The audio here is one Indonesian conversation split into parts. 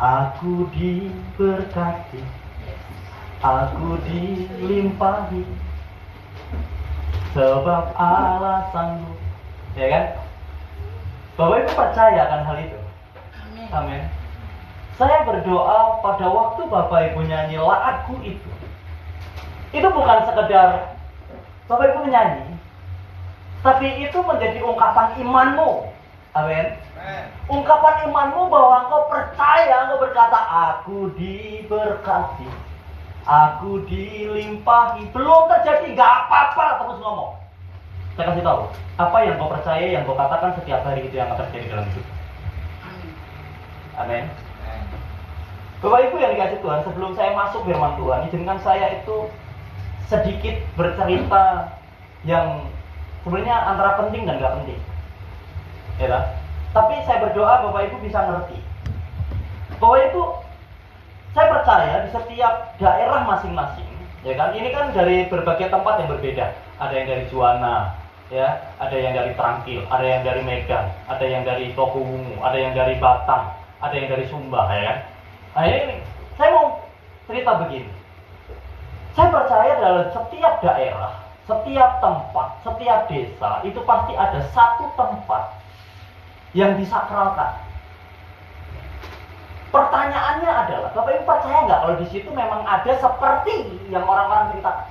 Aku diberkati, aku dilimpahi, sebab Allah sanggup. Ya kan? Bapak Ibu percaya akan hal itu? Amin. Saya berdoa pada waktu Bapak Ibu nyanyi lagu itu bukan sekedar Bapak Ibu menyanyi, tapi itu menjadi ungkapan imanmu. Amin. Ungkapan imanmu bahwa engkau percaya, engkau berkata, aku diberkati, aku dilimpahi. Belum terjadi, gak apa-apa, terus ngomong. Saya kasih tahu, apa yang kau percaya, yang kau katakan setiap hari itu yang akan terjadi dalam hidup. Amin. Bapak Ibu yang dikasih Tuhan, sebelum saya masuk firman Tuhan, izinkan saya itu sedikit bercerita yang sebenarnya antara penting dan gak penting. Ya, tapi saya berdoa Bapak Ibu bisa ngerti. Bapak Ibu, saya percaya di setiap daerah masing-masing, ya kan? Ini kan dari berbagai tempat yang berbeda. Ada yang dari Juwana, ya, ada yang dari Trangkil, ada yang dari Medan, ada yang dari Tokowungu, ada yang dari Batang, ada yang dari Sumba, ya kan? Nah ini, saya mau cerita begini. Saya percaya dalam setiap daerah, setiap tempat, setiap desa, itu pasti ada satu tempat yang disakralkan. Pertanyaannya adalah, Bapak Ibu percaya nggak kalau di situ memang ada seperti yang orang-orang ceritakan?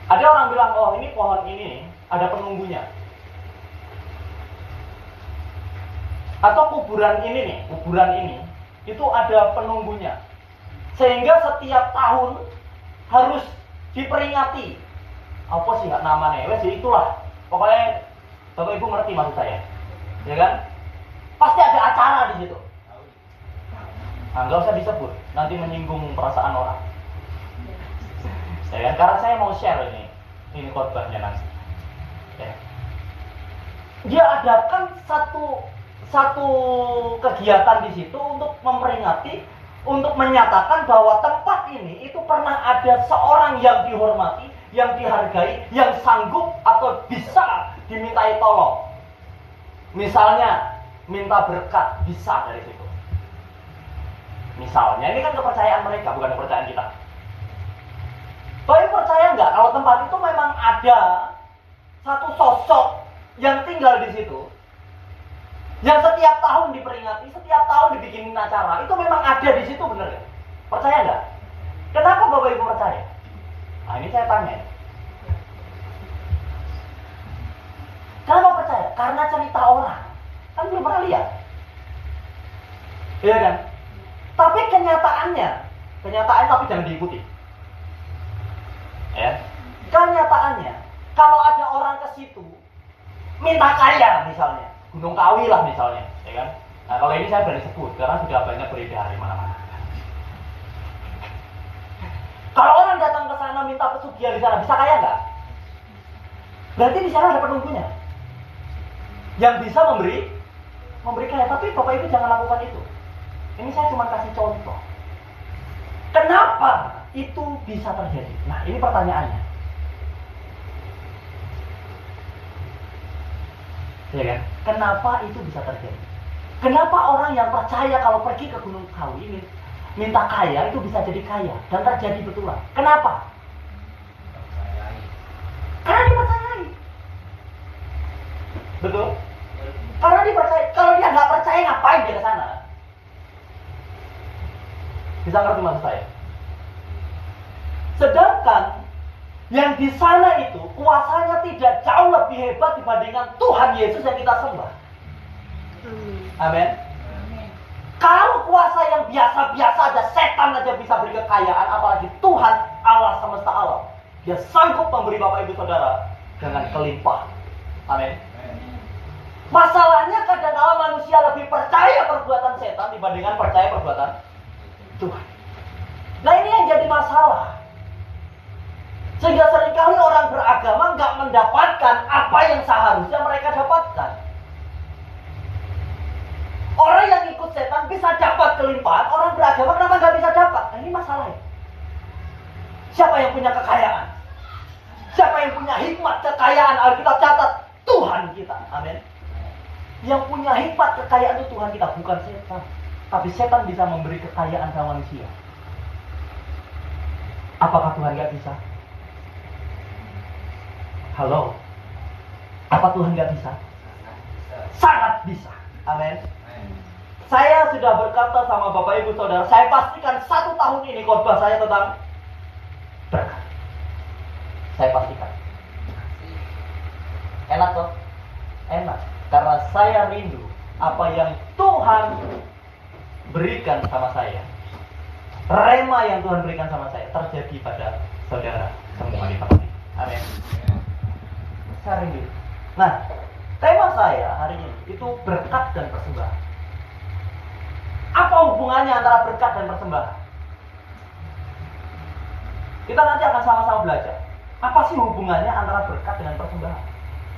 Ada orang bilang, oh ini pohon ini ada penunggunya. Atau kuburan ini itu ada penunggunya. Sehingga setiap tahun harus diperingati. Apa sih nggak namanya? Wes itulah. Pokoknya Bapak Ibu ngerti maksud saya, ya kan? Pasti ada acara di situ. Nah, nggak usah disebut, nanti menyinggung perasaan orang. Ya kan? Karena saya mau share ini khotbahnya nanti. Ya. Dia adakan satu kegiatan di situ untuk memperingati, untuk menyatakan bahwa tempat ini itu pernah ada seorang yang dihormati, yang dihargai, yang sanggup atau bisa dimintai tolong. Misalnya minta berkat, bisa dari situ. Misalnya, ini kan kepercayaan mereka, bukan kepercayaan kita. Bapak percaya nggak kalau tempat itu memang ada satu sosok yang tinggal di situ, yang setiap tahun diperingati, setiap tahun dibikinin acara, itu memang ada di situ, bener ya? Percaya nggak? Kenapa Bapak Ibu percaya? Nah ini saya tanya. Kenapa percaya? Karena cerita orang, kan belum pernah lihat, iya kan? Tapi kenyataannya tapi jangan diikuti. Ya, kenyataannya, kalau ada orang ke situ minta kaya misalnya, Gunung Kawi lah misalnya, ya kan? Nah kalau ini saya berani sebut karena sudah banyak beredar di mana-mana. Kalau orang datang ke sana minta pesugihan di sana, bisa kaya nggak? Berarti di sana ada penunggunya yang bisa memberi kaya. Tapi Bapak Ibu jangan lakukan itu. Ini saya cuma kasih contoh. Kenapa itu bisa terjadi? Nah ini pertanyaannya. Ya kan? Kenapa itu bisa terjadi? Kenapa orang yang percaya kalau pergi ke Gunung Kawi ini minta kaya itu bisa jadi kaya dan terjadi betulan? Kenapa? Karena dipercayai. Betul? Karena dipercaya. Kalau dia nggak percaya ngapain dia ke sana? Bisa ngerti maksud saya? Sedangkan yang di sana itu kuasanya tidak jauh lebih hebat dibandingkan Tuhan Yesus yang kita sembah. Amin. Kalau kuasa yang biasa-biasa aja, setan aja bisa beri kekayaan, apalagi Tuhan Allah semesta alam. Dia sanggup memberi Bapak Ibu Saudara dengan kelimpahan. Amin. Masalahnya kadang-kala manusia lebih percaya perbuatan setan dibandingkan percaya perbuatan Tuhan. Nah ini yang jadi masalah. Sehingga seringkali orang beragama nggak mendapatkan apa yang seharusnya mereka dapatkan. Orang yang ikut setan bisa dapat kelimpahan, orang beragama kenapa nggak bisa dapat? Nah ini masalahnya. Siapa yang punya kekayaan? Siapa yang punya hikmat kekayaan? Alkitab catat Tuhan kita. Amin. Yang punya hikmat kekayaan itu Tuhan kita, bukan setan. Tapi setan bisa memberi kekayaan sama manusia. Apakah Tuhan nggak bisa? Halo? Apa Tuhan nggak bisa? Sangat bisa. Amin. Saya sudah berkata sama Bapak Ibu Saudara, saya pastikan 1 tahun ini khotbah saya tentang berkat. Saya pastikan. Enak kok? Enak. Karena saya rindu apa yang Tuhan berikan sama saya. Rema yang Tuhan berikan sama saya terjadi pada saudara semua di tempat ini. Amin. Saya rindu. Nah, tema saya hari ini itu berkat dan persembahan. Apa hubungannya antara berkat dan persembahan? Kita nanti akan sama-sama belajar. Apa sih hubungannya antara berkat dengan persembahan?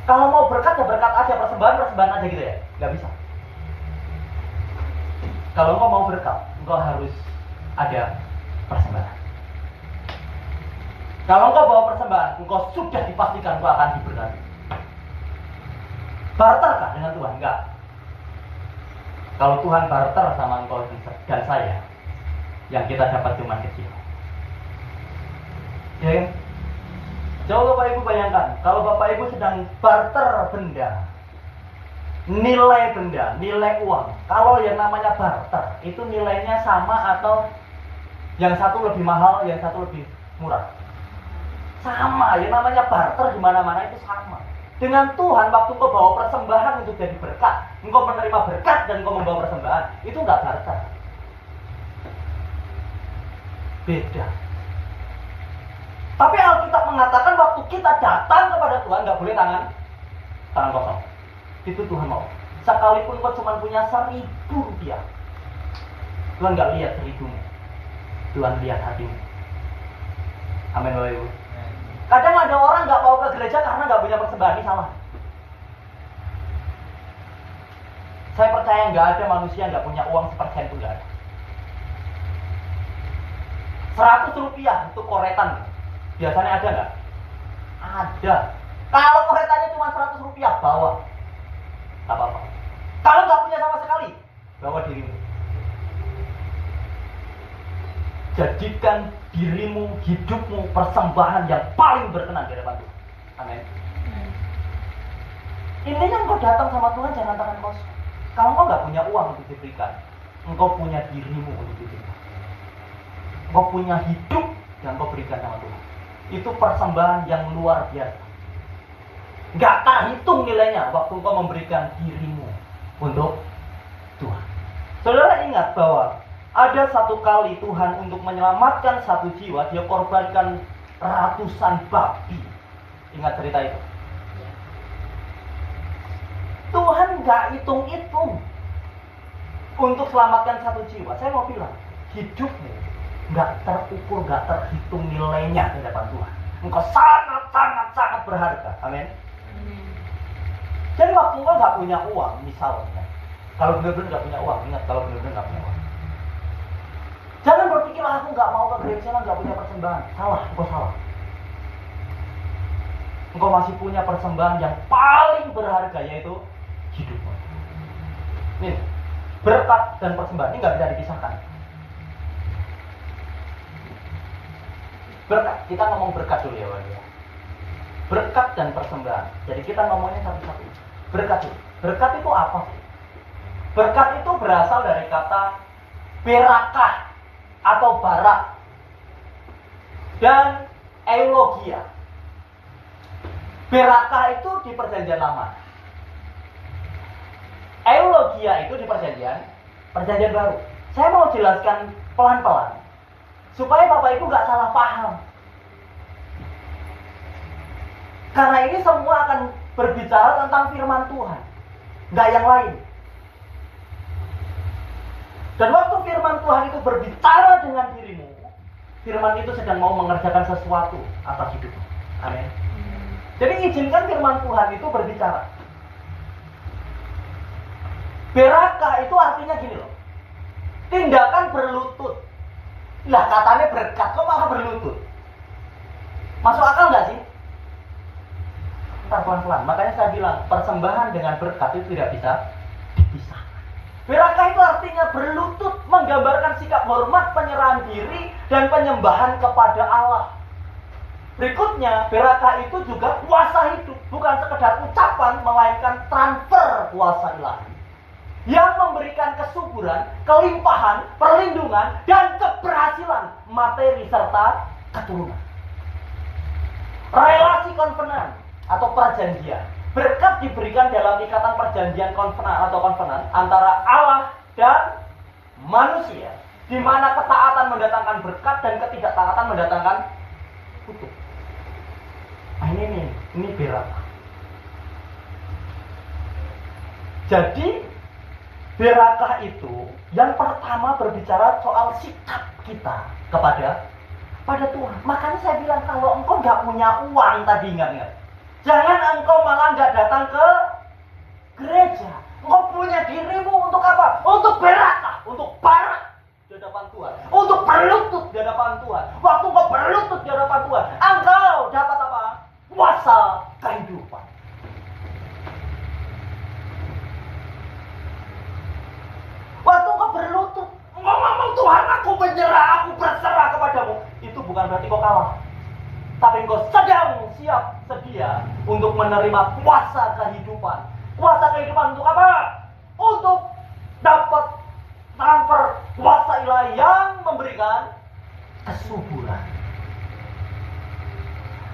Kalau mau berkat ya berkat aja, persembahan aja gitu ya? Nggak bisa. Kalau engkau mau berkat, engkau harus ada persembahan. Kalau engkau bawa persembahan, engkau sudah dipastikan engkau akan diberkati. Barterkah dengan Tuhan? Enggak. Kalau Tuhan barter sama engkau dan saya, yang kita dapat cuma kecil. Ya kan? Coba Bapak Ibu bayangkan, kalau Bapak Ibu sedang barter benda, nilai benda, nilai uang. Kalau yang namanya barter, itu nilainya sama atau yang satu lebih mahal, yang satu lebih murah? Sama, yang namanya barter di mana-mana itu sama. Dengan Tuhan, waktu engkau bawa persembahan untuk jadi berkat, engkau menerima berkat dan engkau membawa persembahan, itu enggak barter. Beda. Tapi Alkitab mengatakan waktu kita datang kepada Tuhan nggak boleh tangan kosong. Itu Tuhan mau. Sekalipun kau cuma punya 1.000 rupiah, Tuhan nggak lihat 1.000-mu. Tuhan lihat hatimu. Amin Bapak Ibu. Kadang ada orang nggak mau ke gereja karena nggak punya persembahan, ini salah. Saya percaya nggak ada manusia nggak punya uang 1% pun nggak ada. 100 rupiah itu koretan. Biasanya ada nggak? Ada. Kalau koretannya cuma 100 rupiah, bawa. Gak apa-apa. Kalau nggak punya sama sekali, bawa dirimu. Jadikan dirimu, hidupmu, persembahan yang paling berkenan di hadapan Tuhan. Amin. Intinya engkau datang sama Tuhan jangan tangan kosong. Kalau engkau nggak punya uang untuk diberikan, engkau punya dirimu untuk diberikan. Engkau punya hidup yang engkau berikan sama Tuhan. Itu persembahan yang luar biasa. Nggak terhitung nilainya waktu engkau memberikan dirimu untuk Tuhan. Saudara ingat bahwa ada satu kali Tuhan untuk menyelamatkan satu jiwa, dia korbankan ratusan babi. Ingat cerita itu? Tuhan nggak hitung-hitung untuk selamatkan satu jiwa. Saya mau bilang, hidupmu nggak terukur, nggak terhitung nilainya di hadapan Tuhan. Engkau sangat berharga. Amin. Jadi waktu engkau nggak punya uang, misalnya, kalau benar-benar nggak punya uang, ingat kalau benar-benar nggak punya uang, jangan berpikir aku nggak mau ke gereja, nggak punya persembahan. Salah, engkau salah. Engkau masih punya persembahan yang paling berharga, yaitu hidupmu. Nih, berkat dan persembahan ini nggak bisa dipisahkan. Berkat, kita ngomong berkat dulu ya, Bapak. Berkat dan persembahan. Jadi kita ngomongnya satu-satu. Berkat itu. Berkat itu apa sih? Berkat itu berasal dari kata berakah atau barak dan eulogia. Berakah itu di perjanjian lama. Eulogia itu di perjanjian baru. Saya mau jelaskan pelan-pelan supaya Bapak Ibu nggak salah paham. Karena ini semua akan berbicara tentang firman Tuhan, nggak yang lain. Dan waktu firman Tuhan itu berbicara dengan dirimu, firman itu sedang mau mengerjakan sesuatu atas hidupmu. Amin. Jadi izinkan firman Tuhan itu berbicara. Berakah itu artinya gini loh, tindakan berlutut. Lah katanya berkat, kok malah berlutut? Masuk akal nggak sih? Ntar pelan-pelan. Makanya saya bilang persembahan dengan berkat itu tidak bisa Berakah itu artinya berlutut, menggambarkan sikap hormat, penyerahan diri, dan penyembahan kepada Allah. Berikutnya, berakah itu juga kuasa hidup, bukan sekedar ucapan, melainkan transfer kuasa ilahi yang memberikan kesuburan, kelimpahan, perlindungan, dan keberhasilan materi serta keturunan. Relasi konvenan atau perjanjian. Berkat diberikan dalam ikatan perjanjian konvenan antara Allah dan manusia, di mana ketaatan mendatangkan berkat dan ketidaktaatan mendatangkan kutuk. Nah, ini berakah. Jadi berakah itu yang pertama berbicara soal sikap kita kepada Tuhan. Makanya saya bilang, kalau engkau nggak punya uang tadi, ingat-ingat, jangan engkau malah nggak datang ke gereja. Engkau punya dirimu untuk apa? Untuk berakah, untuk barak di hadapan Tuhan, untuk berlutut di hadapan Tuhan. Waktu engkau berlutut di hadapan Tuhan, engkau dapat apa? Kuasa kehidupan. Waktu engkau berlutut, ngomong Tuhan, aku menyerah, aku berserah kepadamu, itu bukan berarti kau kalah, tapi engkau sedang siap sedia untuk menerima kuasa kehidupan. Kuasa kehidupan untuk apa? Untuk dapat transfer kuasa ilahi yang memberikan kesuburan.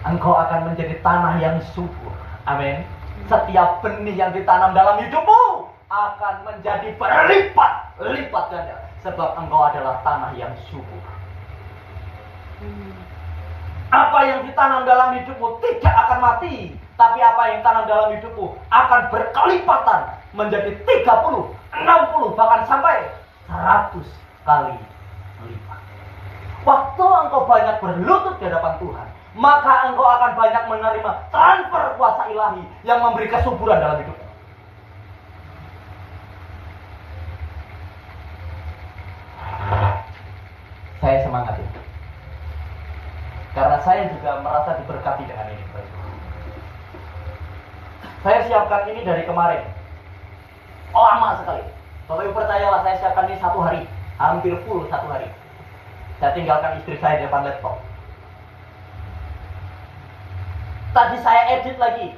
Engkau akan menjadi tanah yang subur. Amin. Setiap benih yang ditanam dalam hidupmu akan menjadi berlipat-lipat ganda, sebab engkau adalah tanah yang subur. Apa yang ditanam dalam hidupmu tidak akan mati, tapi apa yang ditanam dalam hidupmu akan berkelipatan menjadi 30, 60, bahkan sampai 100 kali lipat. Waktu engkau banyak berlutut di hadapan Tuhan, maka engkau akan banyak menerima transfer kuasa ilahi yang memberi kesuburan dalam hidupmu. Saya semangat ya, karena saya juga merasa diberkati dengan ini. Saya siapkan ini dari kemarin, lama sekali. Bapak Ibu percayalah, saya siapkan ini 1 hari, hampir full 1 hari. Saya tinggalkan istri saya di depan laptop. Tadi saya edit lagi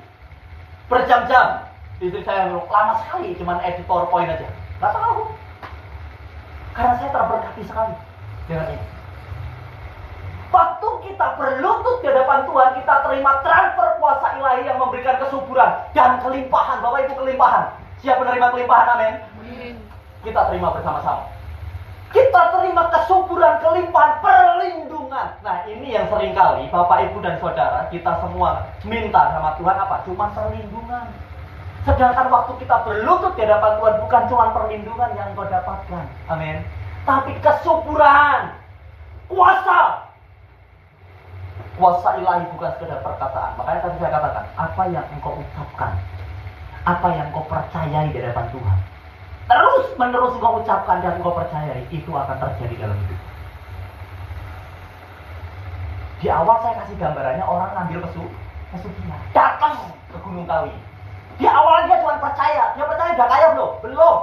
berjam-jam. Istri saya bilang, lama sekali, cuman edit PowerPoint aja. Gak tahu, karena saya terberkati sekali dengan ini. Waktu kita berlutut di hadapan Tuhan, kita terima transfer kuasa ilahi yang memberikan kesuburan dan kelimpahan. Bapak Ibu, kelimpahan. Siap menerima kelimpahan, amin? Kita terima bersama-sama. Kita terima kesuburan, kelimpahan, perlindungan. Nah, ini yang seringkali Bapak Ibu dan Saudara, kita semua minta sama Tuhan apa? Cuma perlindungan. Sedangkan waktu kita berlutut di hadapan Tuhan, bukan cuma perlindungan yang kau dapatkan, amin, tapi kesuburan, kuasa ilahi, bukan sekedar perkataan. Makanya tadi saya katakan, apa yang engkau ucapkan, apa yang engkau percayai di hadapan Tuhan, terus menerus engkau ucapkan dan engkau percayai, itu akan terjadi dalam hidup. Di awal saya kasih gambarannya orang ngambil pesugihan, datang ke Gunung Kawi. Di awal dia cuma percaya, dia percaya udah kaya belum? Belum,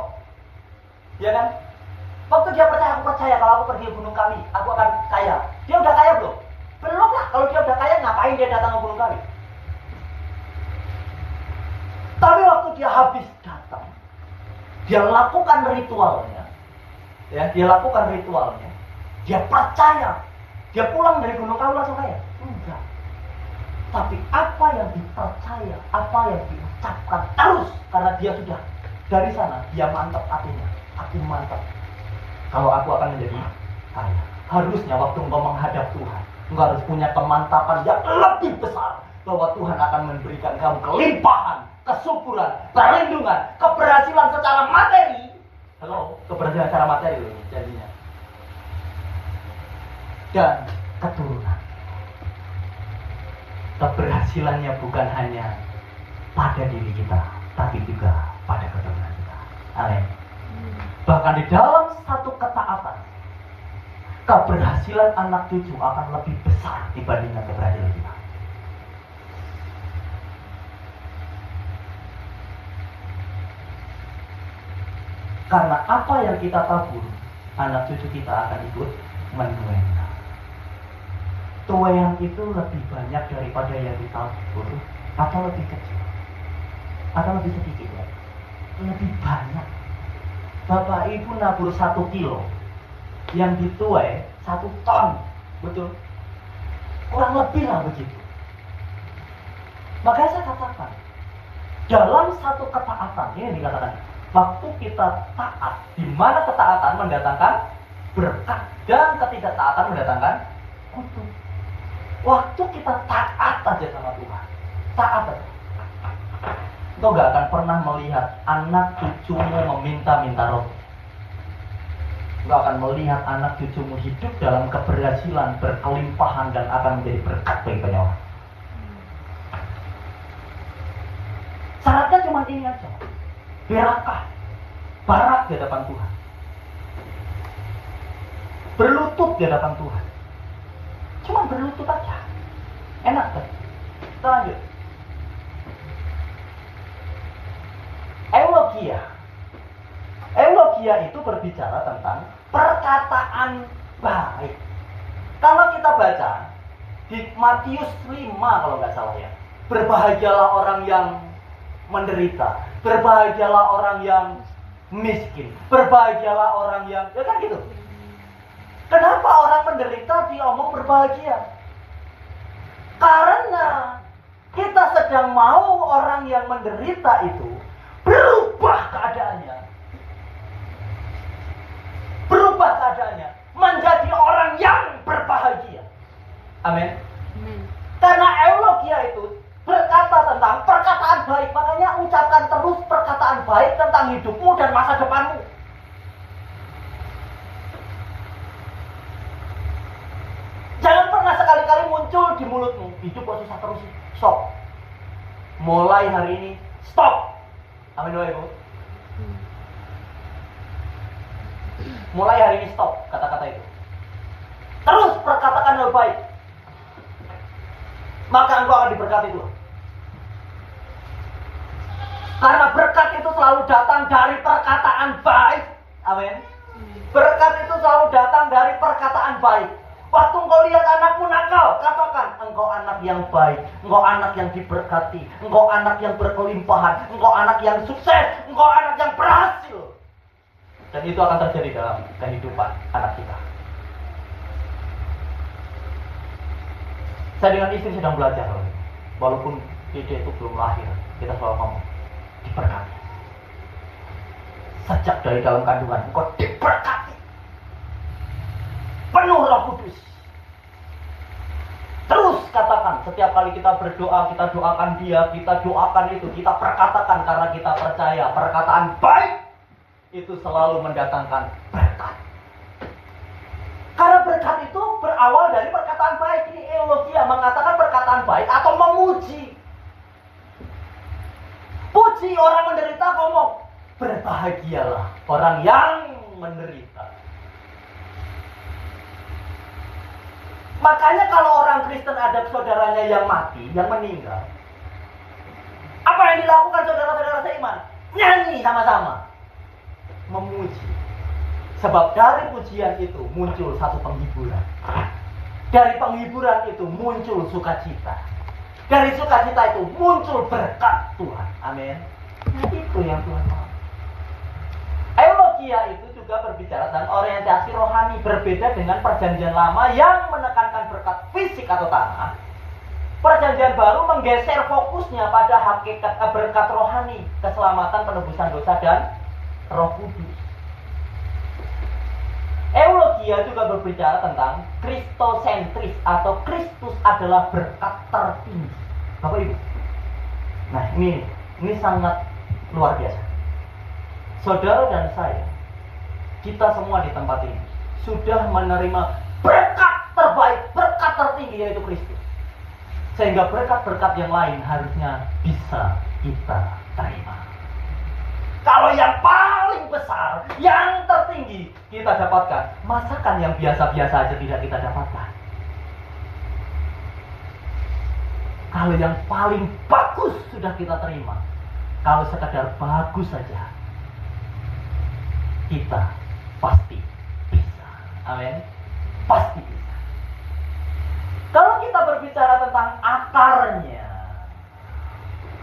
ya kan? Waktu dia percaya, aku percaya kalau aku pergi ke Gunung Kawi, aku akan kaya. Dia udah kaya belum? Belum lah. Kalau dia udah kaya, ngapain dia datang ke Gunung Kawi? Tapi waktu dia habis datang, dia lakukan ritualnya, ya, dia percaya, dia pulang dari Gunung Kawi langsung kaya? Enggak. Tapi apa yang dipercaya, apa yang diucapkan terus, karena dia sudah dari sana, dia mantap hatinya. Aku mantap, kalau aku akan menjadi kaya. Harusnya waktu engkau menghadap Tuhan, engkau harus punya kemantapan yang lebih besar, bahwa Tuhan akan memberikan kamu kelimpahan, kesuburan, perlindungan, keberhasilan secara materi. Halo, keberhasilan secara materi loh jadinya. Dan keturunan. Keberhasilannya bukan hanya pada diri kita, tapi juga pada keturunan kita. Amin. Bahkan di dalam satu ketaatan, keberhasilan anak cucu akan lebih besar dibandingkan keberhasilan kita. Karena apa yang kita tabur, anak cucu kita akan ikut menuai. Tuayan itu lebih banyak daripada yang ditabur, atau lebih kecil, atau lebih sedikit ya? Lebih banyak. Bapak ibu nabur 1 kilo, yang dituai 1 ton, betul? Kurang lebih lah begitu. Makanya saya katakan, dalam satu ketaatan, ini dikatakan, waktu kita taat, di mana ketaatan mendatangkan berkat dan ketidaktaatan mendatangkan kutuk. Waktu kita taat aja sama Tuhan, taat aja, engkau gak akan pernah melihat anak cucumu meminta-minta roti. Engkau akan melihat anak cucumu hidup dalam keberhasilan, berkelimpahan, dan akan menjadi berkat bagi banyak orang. Syaratnya cuma ini aja, berakah, barak di hadapan Tuhan, berlutut di hadapan Tuhan. Cuma berlutut aja, enak kan? Kita lanjut. Eulogia itu berbicara tentang perkataan baik. Kalau kita baca di Matius 5 kalau nggak salah ya, berbahagialah orang yang menderita, berbahagialah orang yang miskin, berbahagialah orang yang, ya kan gitu. Kenapa orang menderita diomong berbahagia? Karena kita sedang mau orang yang menderita itu berubah keadaannya. Berubah keadaannya menjadi orang yang berbahagia. Amin. Karena eulogia itu berkata tentang perkataan baik. Makanya ucapkan terus perkataan baik tentang hidupmu dan masa depanmu. Jangan pernah sekali-kali muncul di mulutmu, hidup kok susah terus. Stop. Mulai hari ini, stop. Amin doa ibu. Mulai hari ini stop kata-kata itu. Terus perkatakan hal baik, maka engkau akan diberkati Tuhan. Karena berkat itu selalu datang dari perkataan baik. Amin. Berkat itu selalu datang dari perkataan baik. Waktu engkau lihat anakmu nakal, katakan, engkau anak yang baik, engkau anak yang diberkati, engkau anak yang berkelimpahan, engkau anak yang sukses, engkau anak yang berhasil. Dan itu akan terjadi dalam kehidupan anak kita. Saya dengan istri sedang belajar, walaupun Dede itu belum lahir, kita selalu ngomong, diberkati. Sejak dari dalam kandungan, engkau diberkati. Penuh Roh Kudus. Terus katakan, setiap kali kita berdoa, kita doakan dia, kita doakan itu, kita perkatakan karena kita percaya perkataan baik itu selalu mendatangkan berkat. Karena berkat itu berawal dari perkataan baik. Ini eulogia, mengatakan perkataan baik atau memuji. Puji orang menderita, ngomong, berbahagialah orang yang menderita. Makanya kalau orang Kristen ada saudaranya yang mati, yang meninggal, apa yang dilakukan saudara-saudara seiman? Nyanyi sama-sama, memuji. Sebab dari pujian itu muncul satu penghiburan. Dari penghiburan itu muncul sukacita. Dari sukacita itu muncul berkat Tuhan. Amin. Nah, itu yang Tuhan mau. Eulogia itu juga berbicara tentang orientasi rohani, berbeda dengan perjanjian lama yang menekankan berkat fisik atau tanah. Perjanjian baru menggeser fokusnya pada hakikat berkat rohani, keselamatan, penebusan dosa, dan Roh Kudus. Eulogia juga berbicara tentang kristosentris atau Kristus adalah berkat tertinggi. Bapak Ibu. Nah, ini sangat luar biasa. Saudara dan saya, kita semua di tempat ini sudah menerima berkat terbaik, berkat tertinggi, yaitu Kristus. Sehingga berkat-berkat yang lain harusnya bisa kita terima. Kalau yang paling besar, yang tertinggi kita dapatkan, masakan yang biasa-biasa aja tidak kita dapatkan. Kalau yang paling bagus sudah kita terima, kalau sekedar bagus saja, kita pasti bisa. Amin. Pasti bisa. Kalau kita berbicara tentang akarnya,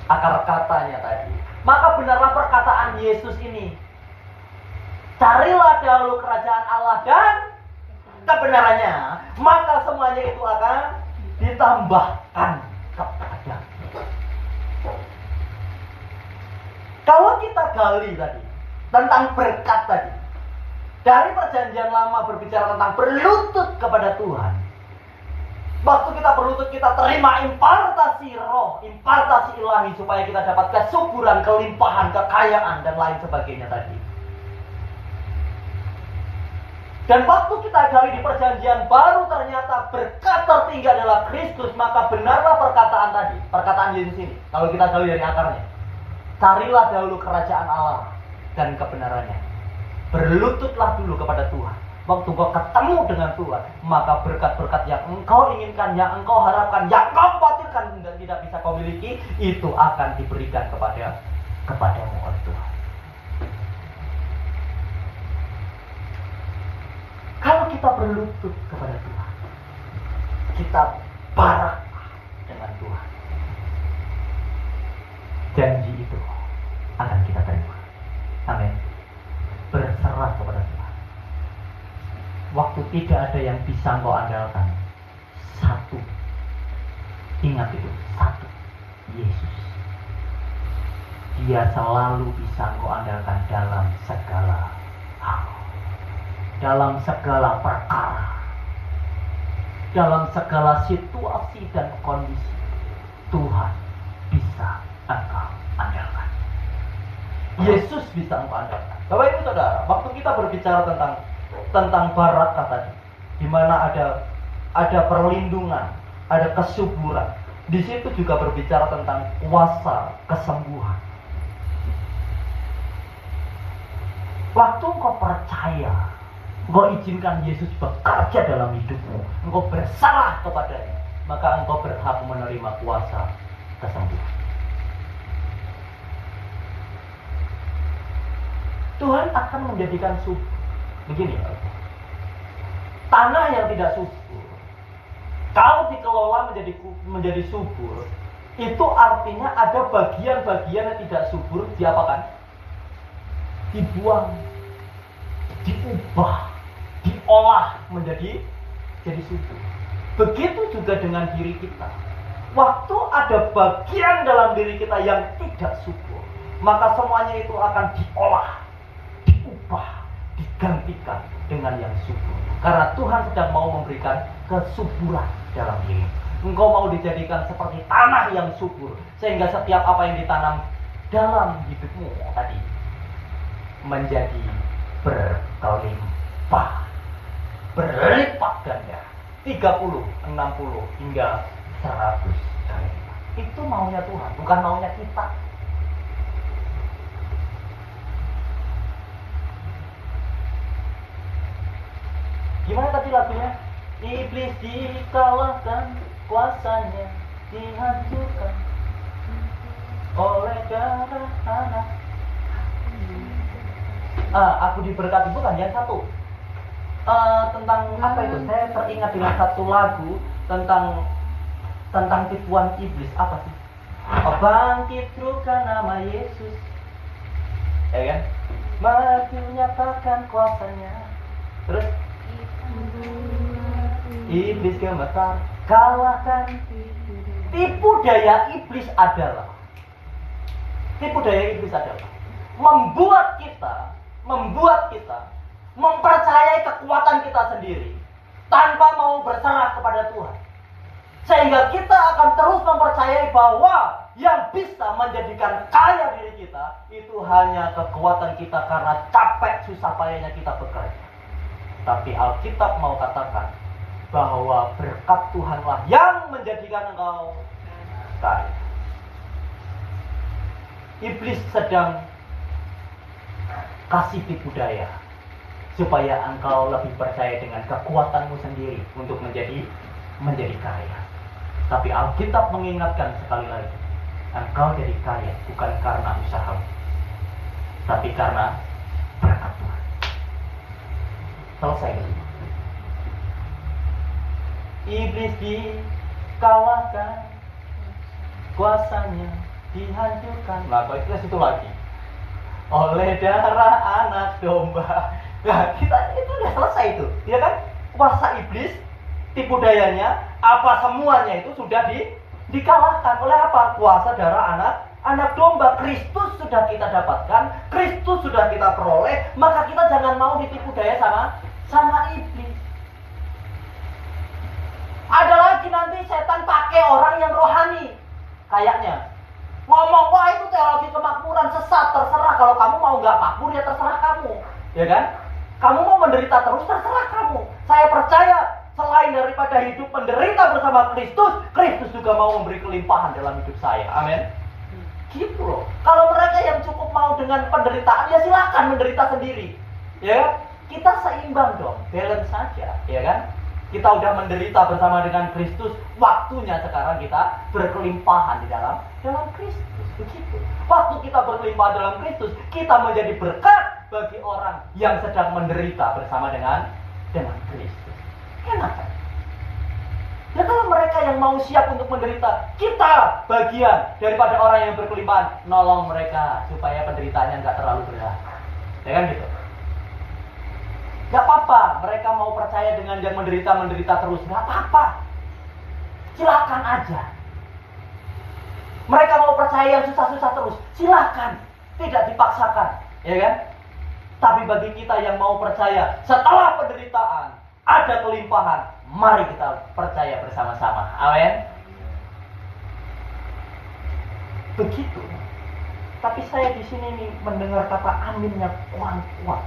akar katanya tadi, maka benarlah perkataan Yesus ini. Carilah dahulu kerajaan Allah dan kebenarannya, maka semuanya itu akan ditambahkan kepada. Kalau kita gali tadi tentang berkat tadi, dari perjanjian lama berbicara tentang berlutut kepada Tuhan. Waktu kita berlutut, kita terima impartasi roh, impartasi ilahi, supaya kita dapat kesuburan, kelimpahan, kekayaan, dan lain sebagainya tadi. Dan waktu kita gali di perjanjian baru, ternyata berkat tertinggi adalah Kristus, maka benarlah perkataan tadi, perkataan Yesus ini. Kalau kita gali dari akarnya, carilah dahulu kerajaan Allah dan kebenarannya. Berlututlah dulu kepada Tuhan. Waktu kau ketemu dengan Tuhan, maka berkat-berkat yang engkau inginkan, yang engkau harapkan, yang engkau khawatirkan dan tidak bisa kau miliki, itu akan diberikan kepadamu oleh Tuhan. Kalau kita berlutut kepada Tuhan, kita barak dengan Tuhan, janji itu akan kita terima. Amin. Berserah kepada Tuhan. Waktu tidak ada yang bisa engkau andalkan, satu, ingat itu, satu, Yesus. Dia selalu bisa engkau andalkan dalam segala hal, dalam segala perkara, dalam segala situasi dan kondisi. Tuhan bisa engkau andalkan. Yesus bisa engkau andalkan. Bapak Ibu Saudara, waktu kita berbicara tentang barakah tadi, di mana ada perlindungan, ada kesuburan. Di situ juga berbicara tentang kuasa kesembuhan. Waktu engkau percaya, engkau izinkan Yesus bekerja dalam hidupmu, engkau berserah kepadanya, maka engkau berhak menerima kuasa kesembuhan. Tuhan akan menjadikan subur. Begini, tanah yang tidak subur, kalau dikelola menjadi subur, itu artinya ada bagian-bagian yang tidak subur diapakan? Dibuang, diubah, diolah menjadi subur. Begitu juga dengan diri kita. Waktu ada bagian dalam diri kita yang tidak subur, maka semuanya itu akan diolah, diubah, digantikan dengan yang subur. Karena Tuhan sedang mau memberikan kesuburan dalam diri. Engkau mau dijadikan seperti tanah yang subur, sehingga setiap apa yang ditanam dalam hidupmu tadi menjadi berkelimpah, berlipat ganda, 30, 60 hingga 100 kali lipat. Itu maunya Tuhan, bukan maunya kita. Gimana tadi lagunya? Iblis dikalahkan, kuasanya dihancurkan oleh darah anak. Aku diberkati, bukan yang satu. Tentang apa itu? Saya teringat dengan satu lagu tentang tipuan iblis. Apa sih? Bangkit rukan nama Yesus, ya kan? Mati menyatakan kuasanya. Terus iblis gemetar, kalahkan. Tipu daya iblis adalah membuat kita mempercayai kekuatan kita sendiri tanpa mau berserah kepada Tuhan, sehingga kita akan terus mempercayai bahwa yang bisa menjadikan kaya diri kita itu hanya kekuatan kita karena capek susah payahnya kita bekerja. Tapi Alkitab mau katakan bahwa berkat Tuhanlah yang menjadikan engkau kaya. Iblis sedang kasih tipu daya supaya engkau lebih percaya dengan kekuatanmu sendiri untuk menjadi kaya. Tapi Alkitab mengingatkan sekali lagi, engkau jadi kaya bukan karena usahamu, tapi karena berkat Tuhan. Selesai. Iblis dikalahkan, kuasanya dihancurkan. Nah, kalau itu situ lagi. Oleh darah anak domba. Nah, kita itu udah selesai itu, ya kan? Kuasa iblis, tipu dayanya, apa semuanya itu sudah dikalahkan oleh apa? Kuasa darah anak domba. Kristus sudah kita dapatkan, Kristus sudah kita peroleh, maka kita jangan mau ditipu daya sama iblis. Ada lagi nanti setan pakai orang yang rohani, kayaknya ngomong, wah itu teologi kemakmuran, sesat, terserah. Kalau kamu mau nggak makmur ya terserah kamu, ya kan? Kamu mau menderita terus, terserah kamu. Saya percaya selain daripada hidup menderita bersama Kristus, Kristus juga mau memberi kelimpahan dalam hidup saya. Amin. Gitu loh. Kalau mereka yang cukup mau dengan penderitaan, ya silakan menderita sendiri. Ya, kita seimbang dong, balance saja, ya kan? Kita udah menderita bersama dengan Kristus, waktunya sekarang kita berkelimpahan di dalam Kristus. Begitu. Waktu kita berkelimpahan dalam Kristus, kita menjadi berkat bagi orang yang sedang menderita bersama dengan Kristus. Enak kan? Ya kalau mereka yang mau siap untuk menderita, kita bagian daripada orang yang berkelimpahan, nolong mereka supaya penderitaannya nggak terlalu berat. Ya kan gitu? Gak apa-apa, mereka mau percaya dengan yang menderita terus. Gak apa-apa, silakan aja. Mereka mau percaya yang susah-susah terus, silakan, tidak dipaksakan, ya kan? Tapi bagi kita yang mau percaya, setelah penderitaan ada kelimpahan, mari kita percaya bersama-sama. Amin. Begitu. Tapi saya di sini nih mendengar kata aminnya kurang kuat.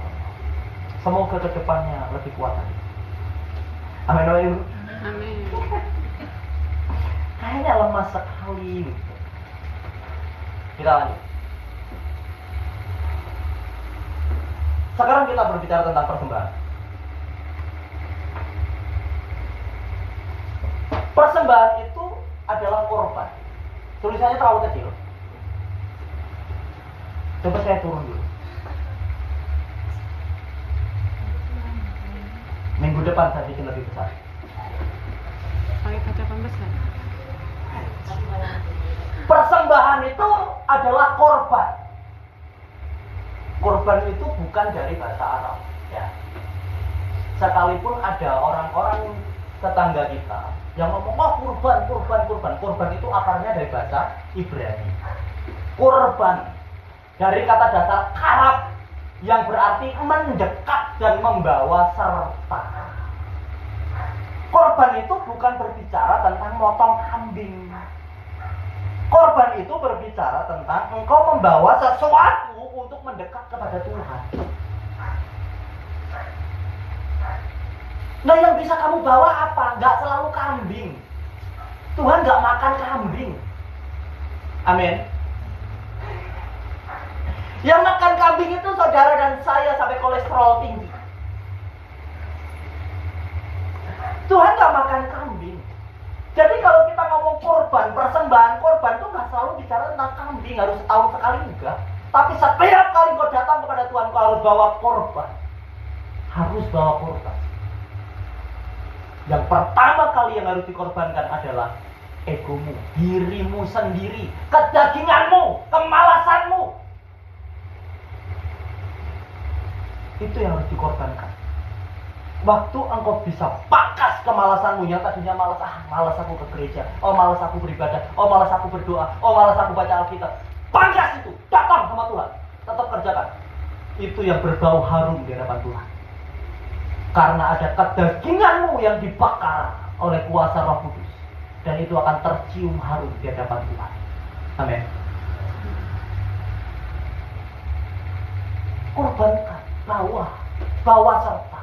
Semoga ke depannya lebih kuat lagi. Amin, amin. Amin. Kayaknya lemah sekali. Kita lanjut. Sekarang kita berbicara tentang persembahan. Persembahan itu adalah korban. Tulisannya terlalu kecil. Coba saya turun dulu. Minggu depan saya bikin lebih besar. Pakai kaca pembesar. Persembahan itu adalah korban. Korban itu bukan dari bahasa Arab, ya. Sekalipun ada orang-orang tetangga kita yang ngomong, oh kurban. Kurban itu akarnya dari bahasa Ibrani. Kurban dari kata dasar karab yang berarti mendekat dan membawa serta. Korban itu bukan berbicara tentang motong kambing. Korban itu berbicara tentang engkau membawa sesuatu untuk mendekat kepada Tuhan. Nah, yang bisa kamu bawa apa? Gak selalu kambing. Tuhan gak makan kambing. Amin. Yang makan kambing itu saudara dan saya sampai kolesterol tinggi. Tuhan gak makan kambing. Jadi kalau kita ngomong korban, persembahan korban itu gak selalu bicara tentang kambing, harus setahun sekali enggak. Tapi setiap kali kau datang kepada Tuhan, kau harus bawa korban. Harus bawa korban. Yang pertama kali yang harus dikorbankan adalah egomu, dirimu sendiri, kedaginganmu, kemalasanmu. Itu yang harus dikorbankan. Waktu engkau bisa pakas kemalasanmu yang tadinya malas aku ke gereja, malas aku beribadah, malas aku berdoa, malas aku baca Alkitab. Pangkas itu, datang sama Tuhan, tetap kerjakan. Itu yang berbau harum di hadapan Tuhan. Karena ada kedaginganmu yang dibakar oleh kuasa Roh Kudus, dan itu akan tercium harum di hadapan Tuhan. Amin. Korbankan, bawa serta,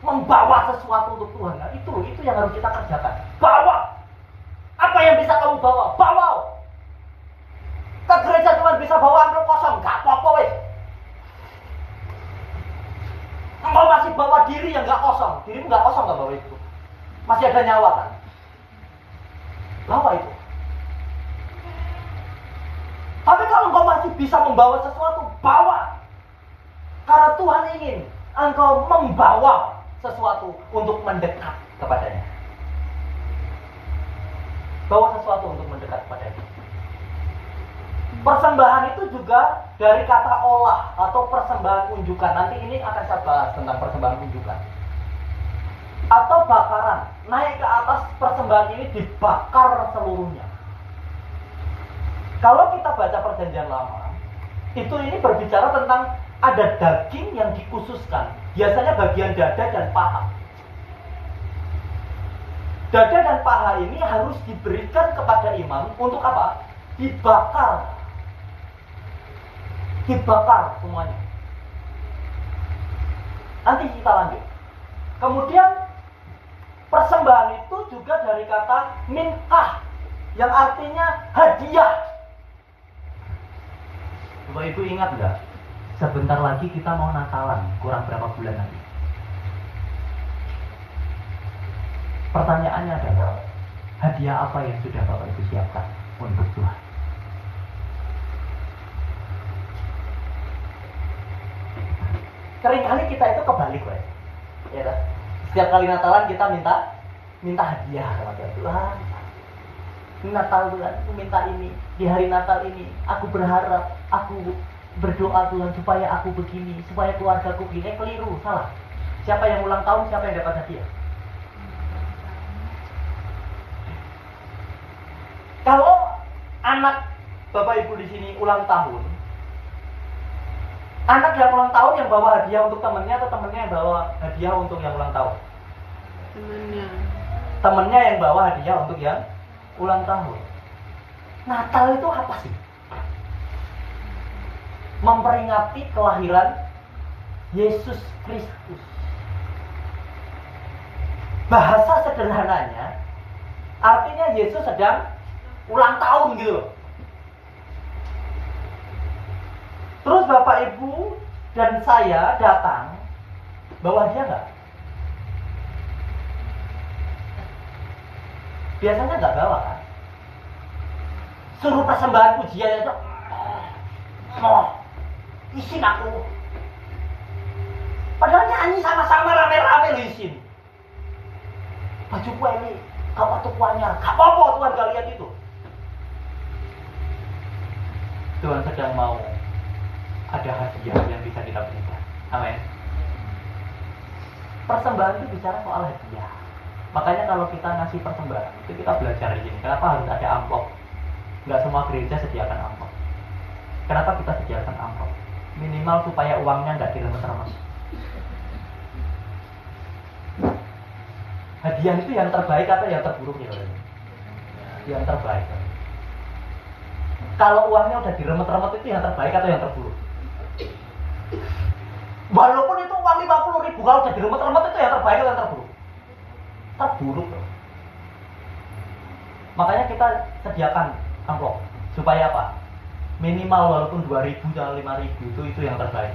membawa sesuatu untuk Tuhan. Nah, itu yang harus kita kerjakan. Bawa. Apa yang bisa kamu bawa? Bawa. Ke gereja cuma bisa bawa amplop kosong, gak apa-apa weh. Engkau masih bawa diri yang gak kosong. Dirimu gak kosong gak bawa itu. Masih ada nyawa kan? Bawa itu. Tapi kalau engkau masih bisa membawa sesuatu, bawa. Karena Tuhan ingin engkau membawa sesuatu untuk mendekat kepadanya. Bawa sesuatu untuk mendekat kepadanya. Persembahan itu juga dari kata olah atau persembahan unjukan. Nanti ini akan saya bahas tentang persembahan unjukan. Atau bakaran. Naik ke atas persembahan ini dibakar seluruhnya. Kalau kita baca perjanjian lama, itu ini berbicara tentang ada daging yang dikhususkan. Biasanya bagian dada dan paha. Dada dan paha ini harus diberikan kepada imam untuk apa? Dibakar. Dibakar semuanya. Nanti kita lanjut. Kemudian persembahan itu juga dari kata minkah yang artinya hadiah. Bapak Ibu ingat nggak? Sebentar lagi kita mau Natalan, kurang berapa bulan lagi. Pertanyaannya adalah, hadiah apa yang sudah Bapak Ibu siapkan untuk Tuhan? Seringkali kita itu kebalik, ya kan? Setiap kali Natalan kita minta hadiah kepada Tuhan. Natal Tuhan, aku minta ini. Di hari Natal ini, aku berharap, aku berdoa Tuhan supaya aku begini, supaya keluargaku begini. Keliru, salah. Siapa yang ulang tahun, siapa yang dapat hadiah? Kalau anak Bapak Ibu di sini ulang tahun, anak yang ulang tahun yang bawa hadiah untuk temannya atau temannya yang bawa hadiah untuk yang ulang tahun? Temennya. Temannya yang bawa hadiah untuk yang ulang tahun. Natal itu apa sih? Memperingati kelahiran Yesus Kristus. Bahasa sederhananya, artinya Yesus sedang ulang tahun gitu loh. Terus Bapak Ibu dan saya datang, bawa hadiah nggak? Biasanya nggak bawa kan? Suruh persembahan pujian itu, isin aku. Padahal nyanyi sama-sama rame-rame lo isin. Baju kue ini, gak waktu kuahnya, gak apa-apa Tuhan gak lihat itu. Tuhan sedang mau ada hadiah yang bisa kita berikan. Amin. Persembahan itu bicara soal hadiah. Makanya kalau kita ngasih persembahan, itu kita belajar di sini. Kenapa harus ada amplop? Nggak semua gereja sediakan amplop. Kenapa kita sediakan amplop? Minimal supaya uangnya nggak diremes-remes. Hadiah itu yang terbaik atau yang terburuk ya? Yang terbaik. Kalau uangnya udah diremet-remet itu yang terbaik atau yang terburuk? Walaupun itu uang 50.000, kalau udah diremet-remet itu yang terbaik atau yang terburuk? Terburuk loh. Makanya kita sediakan amplop supaya apa? Minimal walaupun 2.000 atau 5.000 itu yang terbaik.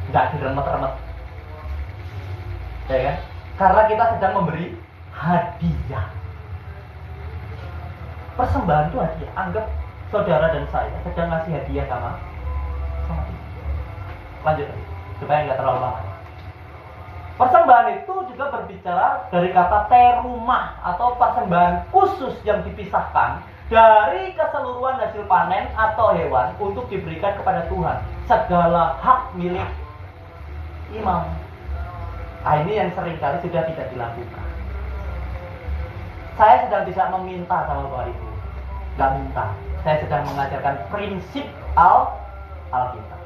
Nggak diremet-remet. Ya kan? Karena kita sedang memberi hadiah. Persembahan itu hadiah. Anggap saudara dan saya sedang ngasih hadiah sama dia. Lanjut supaya nggak terlalu lama. Persembahan itu juga berbicara dari kata terumah atau persembahan khusus yang dipisahkan dari keseluruhan hasil panen atau hewan untuk diberikan kepada Tuhan. Segala hak milik imam. Nah, ini yang seringkali sudah tidak dilakukan. Saya sedang tidak meminta sama Bapak Ibu, nggak minta. Saya sedang mengajarkan prinsip Alkitab.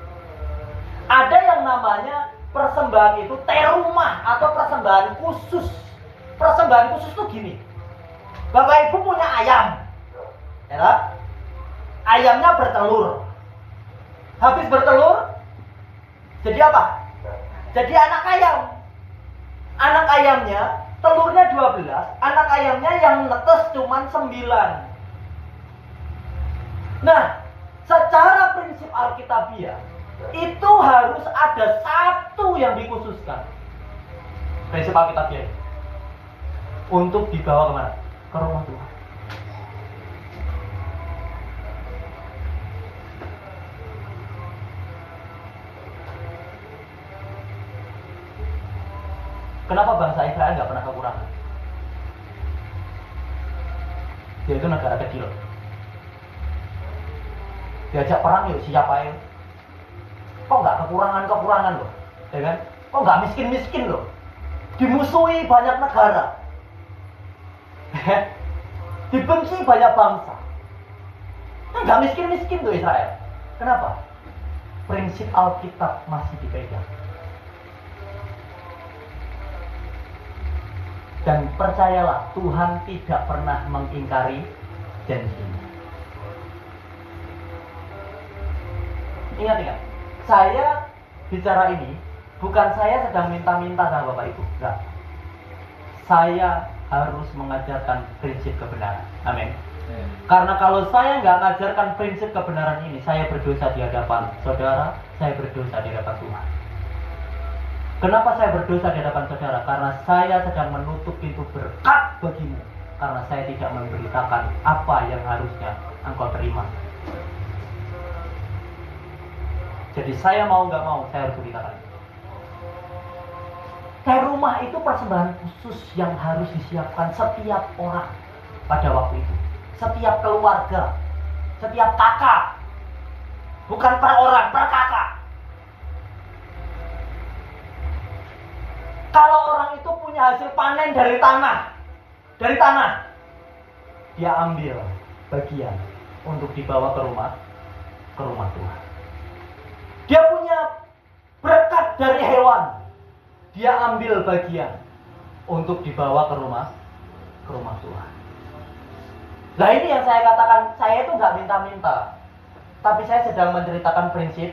Ada yang namanya persembahan itu terumah atau persembahan khusus. Persembahan khusus itu gini. Bapak Ibu punya ayam, ya kan? Ayamnya bertelur. Habis bertelur, jadi apa? Jadi anak ayam. Anak ayamnya, telurnya 12, anak ayamnya yang netes cuma 9. Nah, secara prinsip Alkitabiah, itu harus ada satu yang dikhususkan. Prinsip Alkitabiah untuk dibawa kemana? Ke rumah Tuhan. Kenapa bangsa Israel nggak pernah kekurangan? Dia itu negara kecil. Diajak perang yuk siapa ya? Kok nggak kekurangan loh, ya kan? Kok nggak miskin loh? Dimusuhi banyak negara, dibenci banyak bangsa. Nggak miskin tuh Israel. Kenapa? Prinsip Alkitab masih dipegang. Dan percayalah, Tuhan tidak pernah mengingkari janjinya. Ingat, saya bicara ini bukan saya sedang minta-minta sama Bapak Ibu, enggak. Saya harus mengajarkan prinsip kebenaran. Amin. Karena kalau saya nggak mengajarkan prinsip kebenaran ini, saya berdosa di hadapan saudara, saya berdosa di hadapan Tuhan. Kenapa saya berdosa di hadapan saudara? Karena saya sedang menutup pintu berkat bagimu. Karena saya tidak memberitakan apa yang harusnya engkau terima. Jadi saya mau nggak mau, saya harus beritakan. Kayak rumah itu persembahan khusus yang harus disiapkan setiap orang pada waktu itu. Setiap keluarga, setiap kakak. Bukan per orang, per kakak. Kalau orang itu punya hasil panen dari tanah, dia ambil bagian untuk dibawa ke rumah Tuhan. Dia punya berkat dari hewan, dia ambil bagian untuk dibawa ke rumah Tuhan. Nah ini yang saya katakan, saya itu nggak minta-minta, tapi saya sedang menceritakan prinsip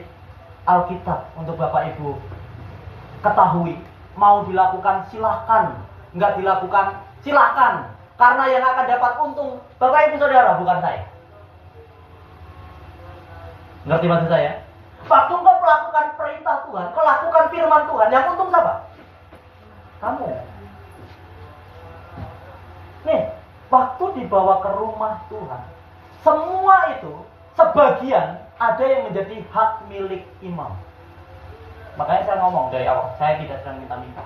Alkitab untuk Bapak Ibu ketahui. Mau dilakukan silahkan, nggak dilakukan silahkan, karena yang akan dapat untung Bapak Ibu Saudara, bukan saya. Ngerti maksud saya? Waktu kau melakukan perintah Tuhan, kau lakukan firman Tuhan, yang untung siapa? Kamu. Nih, waktu dibawa ke rumah Tuhan, semua itu sebagian ada yang menjadi hak milik imam. Makanya saya ngomong dari awal, saya tidak sedang minta-minta.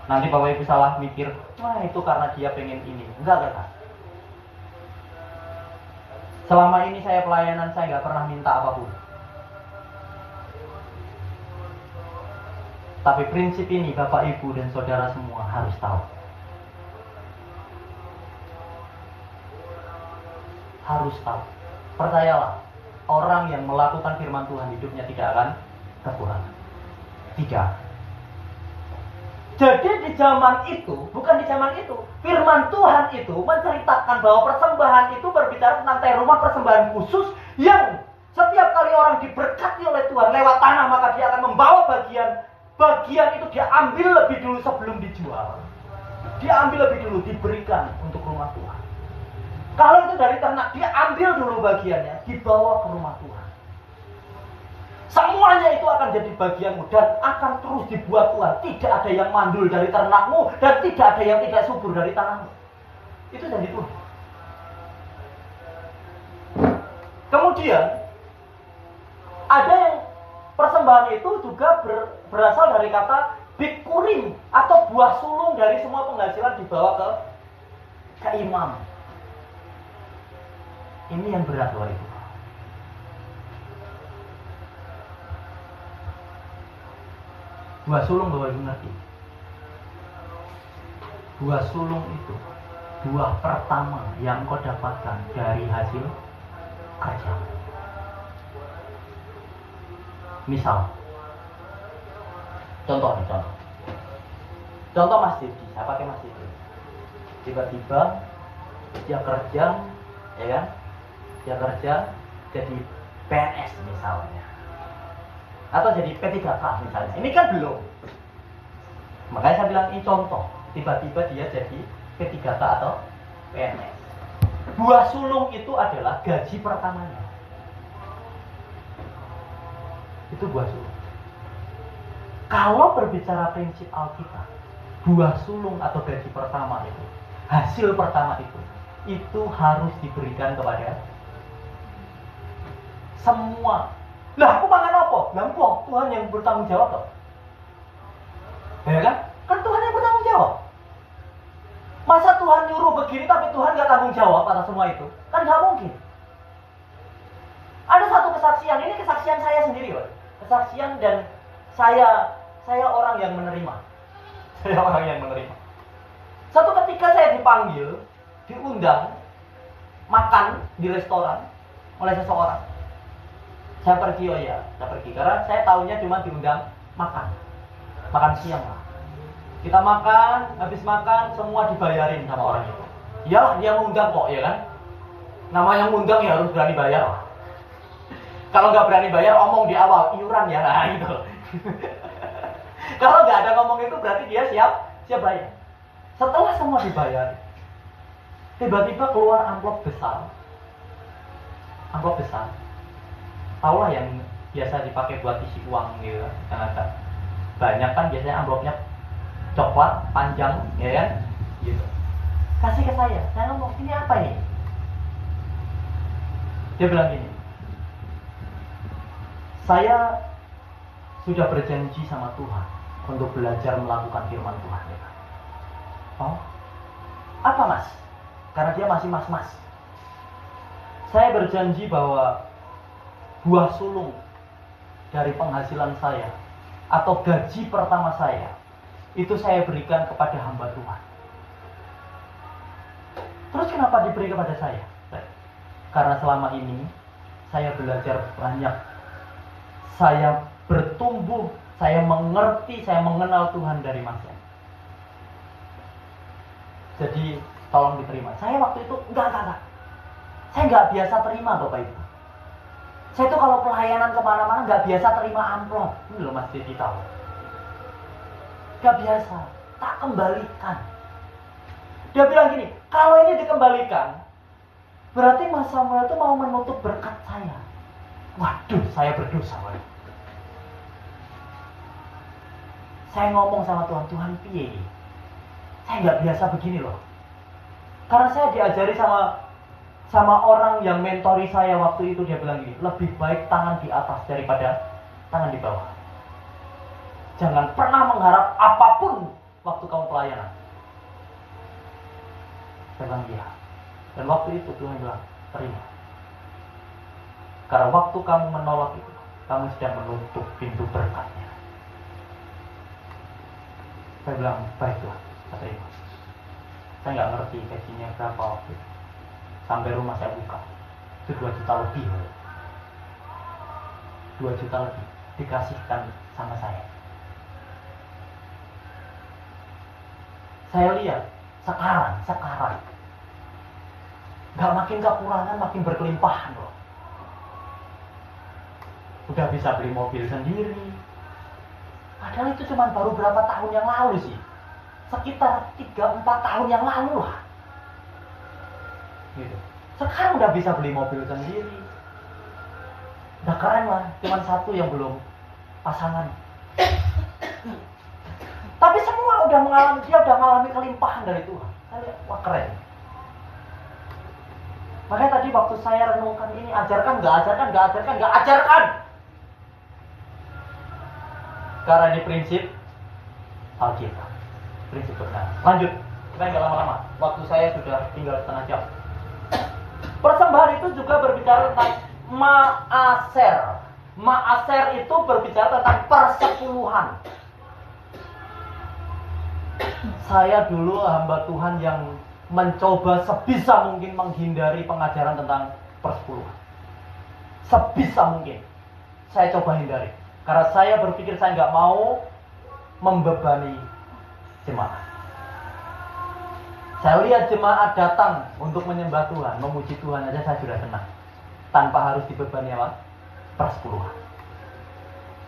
Nanti Bapak Ibu salah mikir, wah itu karena dia pengen ini. Enggak. Selama ini saya pelayanan, saya nggak pernah minta apapun. Tapi prinsip ini Bapak Ibu dan Saudara semua harus tahu. Harus tahu. Percayalah, orang yang melakukan firman Tuhan hidupnya tidak akan kekurangan. Tidak. Jadi di zaman itu, bukan di zaman itu, firman Tuhan itu menceritakan bahwa persembahan itu berbicara tentang rumah persembahan khusus yang setiap kali orang diberkati oleh Tuhan lewat tanah, maka dia akan membawa bagian itu dia ambil lebih dulu sebelum dijual. Dia ambil lebih dulu, diberikan untuk rumah Tuhan. Kalau itu dari ternak, dia ambil dulu bagiannya, dibawa ke rumah Tuhan. Semuanya itu akan jadi bagianmu dan akan terus dibuat Tuhan. Tidak ada yang mandul dari ternakmu dan tidak ada yang tidak subur dari tanahmu. Itu janji Tuhan. Kemudian ada yang persembahan itu juga berasal dari kata bikurim atau buah sulung dari semua penghasilan dibawa ke imam. Ini yang berat loh itu. Buah sulung Bapak Ibu ngerti? Buah sulung itu buah pertama yang kau dapatkan dari hasil kerja. Misal, contoh Mas Didi, saya pakai Mas Didi. Tiba-tiba dia kerja, ya kan? Dia kerja jadi PNS misalnya. Atau jadi P3K misalnya. Ini kan belum. Makanya saya bilang ini contoh. Tiba-tiba dia jadi P3K atau PNS. Buah sulung itu adalah gaji pertamanya. Itu buah sulung. Kalau berbicara prinsip Alkitab, buah sulung atau gaji pertama itu, hasil pertama itu harus diberikan kepada semua. Lah aku mangan apa? Lah Tuhan yang bertanggung jawab toh. Ya kan? Kan Tuhan yang bertanggung jawab. begini tapi Tuhan nggak tanggung jawab atas semua itu? Kan nggak mungkin. Ada satu kesaksian, ini kesaksian saya sendiri, Pak. Kesaksian dan saya orang yang menerima. Saya orang yang menerima. Satu ketika saya dipanggil, diundang makan di restoran oleh seseorang. Saya pergi, oh iya, saya pergi karena saya tahunya cuma diundang makan siang lah. Kita makan, habis makan semua dibayarin sama orang itu. Iyalah dia ngundang kok, ya kan? Namanya ngundang ya harus berani bayar lah. Kalau nggak berani bayar, omong di awal iuran ya, nah gitu. Kalau nggak ada ngomong itu berarti dia siap bayar. Setelah semua dibayar, tiba-tiba keluar amplop besar. Tahu lah yang biasa dipakai buat isi uang gitu kan. Banyak kan biasanya amplopnya coklat panjang, ya kan? Gitu. Kasih ke saya ngomong, ini apa ini? Dia bilang gini, saya sudah berjanji sama Tuhan untuk belajar melakukan firman Tuhan. Ya kan? Oh, apa mas? Karena dia masih mas-mas. Saya berjanji bahwa buah sulung dari penghasilan saya atau gaji pertama saya itu saya berikan kepada hamba Tuhan. Terus kenapa diberi kepada saya? Karena selama ini saya belajar banyak. Saya bertumbuh, saya mengerti, saya mengenal Tuhan dari masa. Jadi tolong diterima. Saya waktu itu enggak. Saya nggak biasa terima Bapak Ibu. Saya tuh kalau pelayanan kemana-mana nggak biasa terima amplop. Ini loh Mas Dedi tahu. Nggak biasa, tak kembalikan. Dia bilang gini, kalau ini dikembalikan, berarti Mas Samuel itu mau menutup berkat saya. Waduh, saya berdosa. Waduh. Saya ngomong sama Tuhan piye? Saya nggak biasa begini loh. Karena saya diajari sama orang yang mentori saya waktu itu, dia bilang gini, lebih baik tangan di atas daripada tangan di bawah. Jangan pernah mengharap apapun waktu kamu pelayanan. Saya bilang iya. Dan waktu itu Tuhan bilang, terima. Karena waktu kamu menolak itu, kamu sedang menutup pintu berkatnya. Saya bilang, baik Tuhan, saya terima. Saya nggak ngerti gajinya berapa waktu itu. Sampai rumah saya buka, itu 2 juta lebih. 2 juta lebih dikasihkan sama saya. Saya lihat sekarang nggak makin kekurangan, makin berkelimpahan loh. Udah bisa beli mobil sendiri. Padahal itu cuma baru berapa tahun yang lalu sih. Sekitar 3-4 tahun yang lalu lah. Gitu. Sekarang udah bisa beli mobil sendiri. Udah keren lah, cuma satu yang belum pasangan. Tapi semua dia udah mengalami kelimpahan dari Tuhan. Saya lihat, wah keren. Makanya tadi waktu saya renungkan ini, ajarkan. Karena ini prinsip Alkitab. Prinsip benar. Lanjut, kita nggak lama-lama. Waktu saya sudah tinggal setengah jam. Persembahan itu juga berbicara tentang ma'aser. Ma'aser itu berbicara tentang persepuluhan. Saya dulu hamba Tuhan yang mencoba sebisa mungkin menghindari pengajaran tentang persepuluhan. Sebisa mungkin saya coba hindari. Karena saya berpikir saya nggak mau membebani jemaat. Saya lihat jemaat datang untuk menyembah Tuhan, memuji Tuhan aja saya sudah senang. Tanpa harus dibebani apa? Persepuluhan.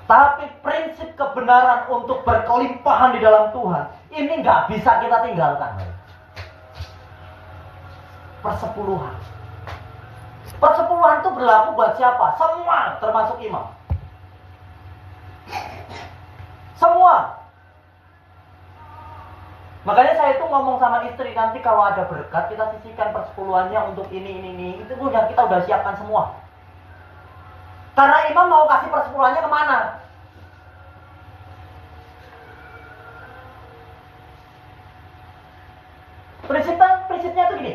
Tapi prinsip kebenaran untuk berkelimpahan di dalam Tuhan, ini nggak bisa kita tinggalkan. Persepuluhan. Persepuluhan itu berlaku buat siapa? Semua, termasuk imam. Semua. Makanya saya itu ngomong sama istri, nanti kalau ada berkat kita sisihkan persepuluhannya untuk ini. Itu kita udah siapkan semua. Karena imam mau kasih persepuluhannya kemana? Prinsipnya itu gini.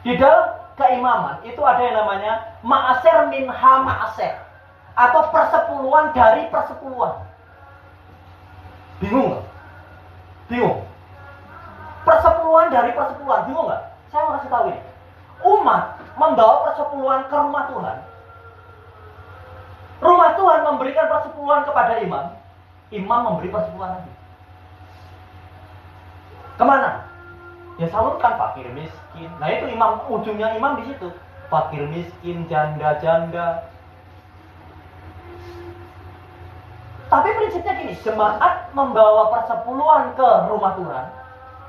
Di dalam keimaman itu ada yang namanya ma'aser minha ma'aser, atau persepuluhan dari persepuluhan. Bingung nggak? Bingung? Persepuluhan dari persepuluhan, bingung nggak? Saya mau kasih tahu ini. Umat membawa persepuluhan ke rumah Tuhan. Rumah Tuhan memberikan persepuluhan kepada imam. Imam memberi persepuluhan lagi. Kemana? Ya salurkan fakir miskin. Nah itu imam, ujungnya imam di situ. Fakir miskin, janda-janda. Tapi prinsipnya gini, jemaat membawa persepuluhan ke rumah Tuhan.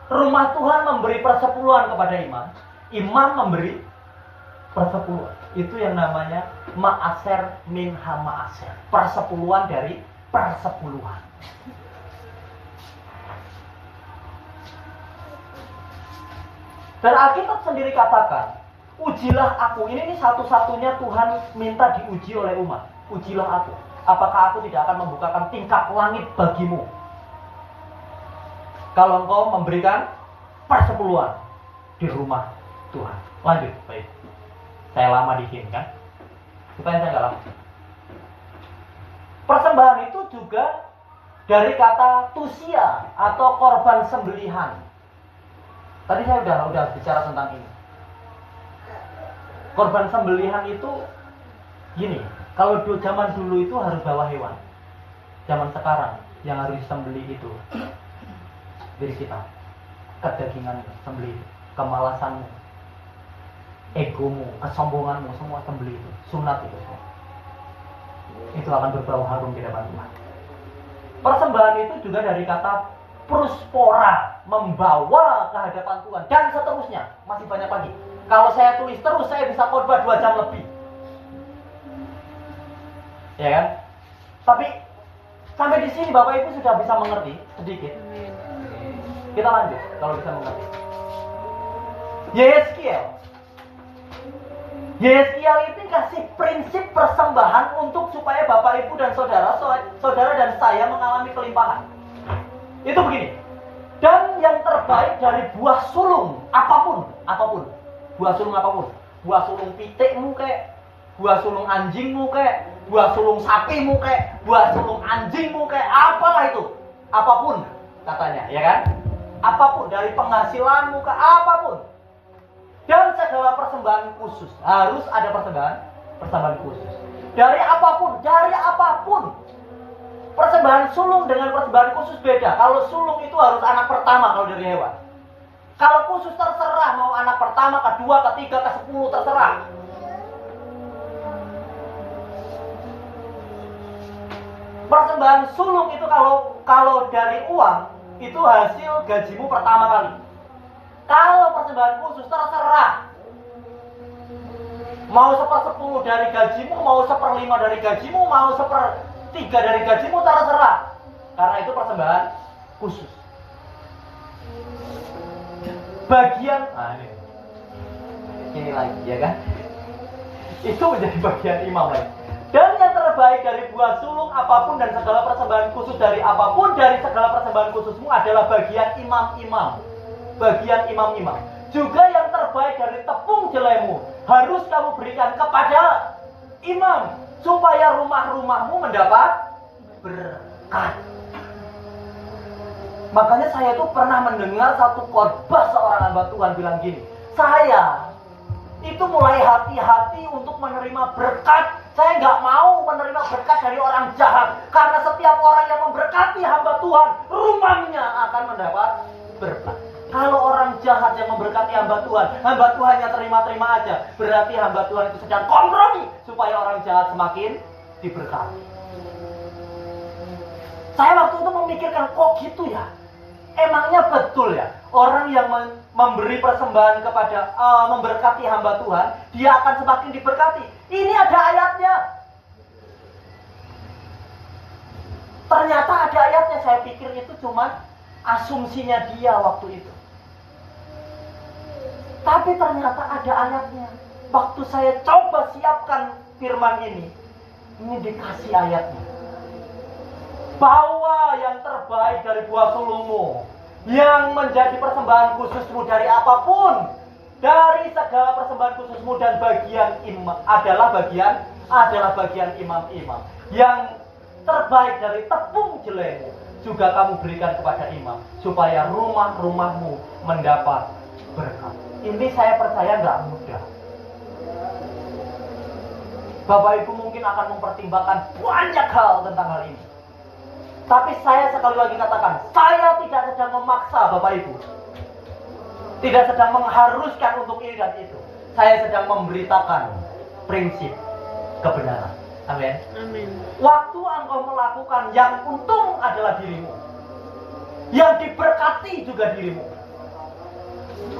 Rumah Tuhan memberi persepuluhan kepada imam. Imam memberi persepuluhan. Itu yang namanya ma'aser minha ma'aser. Persepuluhan dari persepuluhan. Dan Alkitab sendiri katakan, ujilah aku. Ini satu-satunya Tuhan minta diuji oleh umat. Ujilah aku. Apakah aku tidak akan membukakan tingkap langit bagimu? Kalau engkau memberikan persepuluhan di rumah Tuhan. Lanjut, baik. Saya lama di sini kan? Supaya saya nggak lama. Persembahan itu juga dari kata tusia atau korban sembelihan. Tadi saya udah bicara tentang ini. Korban sembelihan itu gini, kalau zaman dulu itu harus bawa hewan. Zaman sekarang yang harus disembelih itu diri kita. Kedagingan sembelih, kemalasanmu, egomu, kesombonganmu, semua sembelih itu. Sunat itu. Itu akan berbau harum di depan Tuhan. Persembahan itu juga dari kata pruspora, membawa ke hadapan Tuhan, dan seterusnya. Masih banyak lagi. Kalau saya tulis terus, saya bisa khotbah 2 jam lebih. Ya kan? Tapi sampai di sini Bapak Ibu sudah bisa mengerti sedikit. Kita lanjut kalau bisa mengerti. Yeskiel itu kasih prinsip persembahan untuk supaya Bapak Ibu dan saudara dan saya mengalami kelimpahan. Itu begini. Dan yang terbaik dari buah sulung apapun. Buah sulung apapun. Buah sulung pitikmu kek, buah sulung anjingmu kek, buah sulung sapimu kek, buah sulung anjingmu kek, apalah itu. Apapun katanya, ya kan? Apapun dari penghasilanmu ke apapun. Dan segala persembahan khusus. Harus ada persembahan khusus. Dari apapun. Persembahan sulung dengan persembahan khusus beda. Kalau sulung itu harus anak pertama kalau dari hewan. Kalau khusus terserah mau anak pertama, kedua, ketiga, ke-10 terserah. Persembahan sulung itu kalau dari uang itu hasil gajimu pertama kali. Kalau persembahan khusus terserah. Mau 1/10 dari gajimu, mau 1/5 dari gajimu, mau 1/3 dari gajimu terserah. Karena itu persembahan khusus. Bagian, ini lagi ya kan? Itu menjadi bagian imam lagi. Dan yang terbaik dari buah sulung apapun dan segala persembahan khusus dari apapun dari segala persembahan khususmu adalah bagian imam-imam. Bagian imam-imam. Juga yang terbaik dari tepung jelemu harus kamu berikan kepada imam supaya rumah-rumahmu mendapat berkat. Makanya saya tuh pernah mendengar satu khotbah seorang hamba Tuhan bilang gini, saya itu mulai hati-hati untuk menerima berkat. Saya nggak mau menerima berkat dari orang jahat, karena setiap orang yang memberkati hamba Tuhan, rumahnya akan mendapat berkat. Kalau orang jahat yang memberkati hamba Tuhannya terima-terima aja, berarti hamba Tuhan itu sedang kompromi supaya orang jahat semakin diberkati. Saya waktu itu memikirkan, kok gitu ya? Emangnya betul ya? Orang yang memberi persembahan kepada memberkati hamba Tuhan, dia akan semakin diberkati. Ini ada ayatnya. Ternyata ada ayatnya. Saya pikir itu cuma asumsinya dia waktu itu. Tapi ternyata ada ayatnya. Waktu saya coba siapkan firman ini dikasih ayatnya. Bawa yang terbaik dari buah sulungmu. yang menjadi persembahan khususmu dari apapun, dari segala persembahan khususmu dan bagian imam adalah bagian imam-imam yang terbaik dari tepung jelemu juga kamu berikan kepada imam supaya rumah-rumahmu mendapat berkat. Ini saya percaya nggak mudah. Bapak Ibu mungkin akan mempertimbangkan banyak hal tentang hal ini. Tapi saya sekali lagi katakan, saya tidak sedang memaksa Bapak Ibu. Tidak sedang mengharuskan untuk ini dan itu. Saya sedang memberitakan prinsip kebenaran. Amin. Amin. Waktu engkau melakukan yang untung adalah dirimu. Yang diberkati juga dirimu.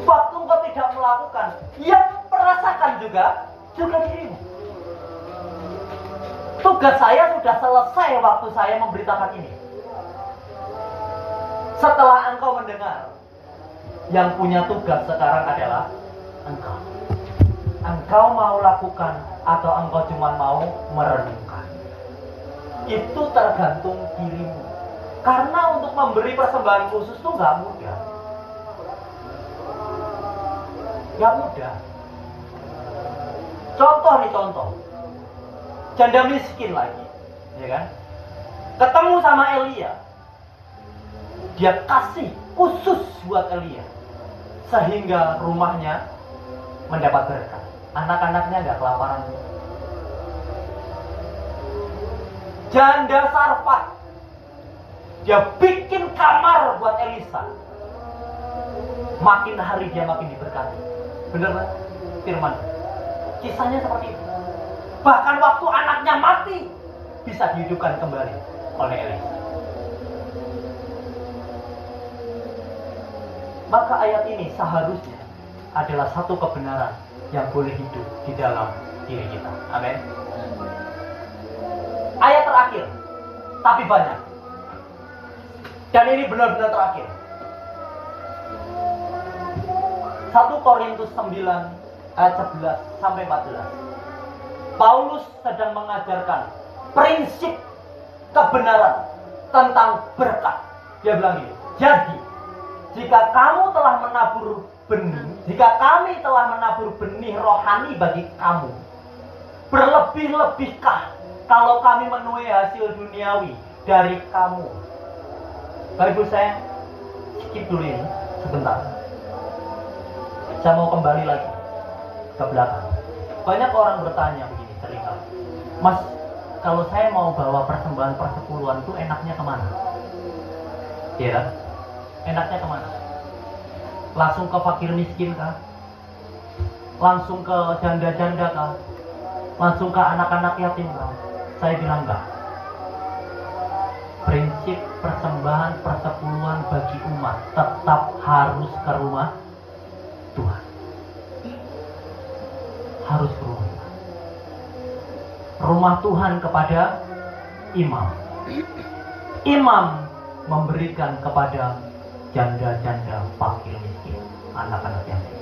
Waktu engkau tidak melakukan, yang merasakan juga dirimu. Tugas saya sudah selesai waktu saya memberitakan ini. Setelah engkau mendengar, yang punya tugas sekarang adalah engkau. Engkau mau lakukan atau engkau cuma mau merenungkan. Itu tergantung dirimu. Karena untuk memberi persembahan khusus itu nggak mudah. Nggak mudah. Contoh. Janda miskin lagi, ya kan? Ketemu sama Elia, dia kasih khusus buat Elia, sehingga rumahnya mendapat berkat. Anak-anaknya nggak kelaparan. Janda Sarfat, dia bikin kamar buat Elisa. Makin hari dia makin diberkati. Bener kan? Firman. Kisahnya seperti itu. Bahkan waktu anaknya mati, bisa dihidupkan kembali oleh Elisa. Maka ayat ini seharusnya adalah satu kebenaran yang boleh hidup di dalam diri kita. Amin. Ayat terakhir, tapi banyak. Dan ini benar-benar terakhir. 1 Korintus 9 ayat 11 sampai 14. Paulus sedang mengajarkan prinsip kebenaran tentang berkat. Dia bilang ini, jadi jika kamu telah menabur benih, jika kami telah menabur benih rohani bagi kamu, berlebih-lebihkah kalau kami menuai hasil duniawi dari kamu? Bapak Ibu, saya skip dulu ini sebentar. Saya mau kembali lagi ke belakang. Banyak orang bertanya begini seringkali, Mas, kalau saya mau bawa persembahan persepuluhan itu enaknya kemana? Iya kan? Enaknya kemana? Langsung ke fakir miskin kah? Langsung ke janda-janda kah? Langsung ke anak-anak yatim kah? Saya bilang enggak. Prinsip persembahan persepuluhan bagi umat tetap harus ke rumah Tuhan. Harus ke rumah Tuhan. Rumah Tuhan kepada imam. Imam memberikan kepada janda-janda, fakir miskin, anak-anak yatim.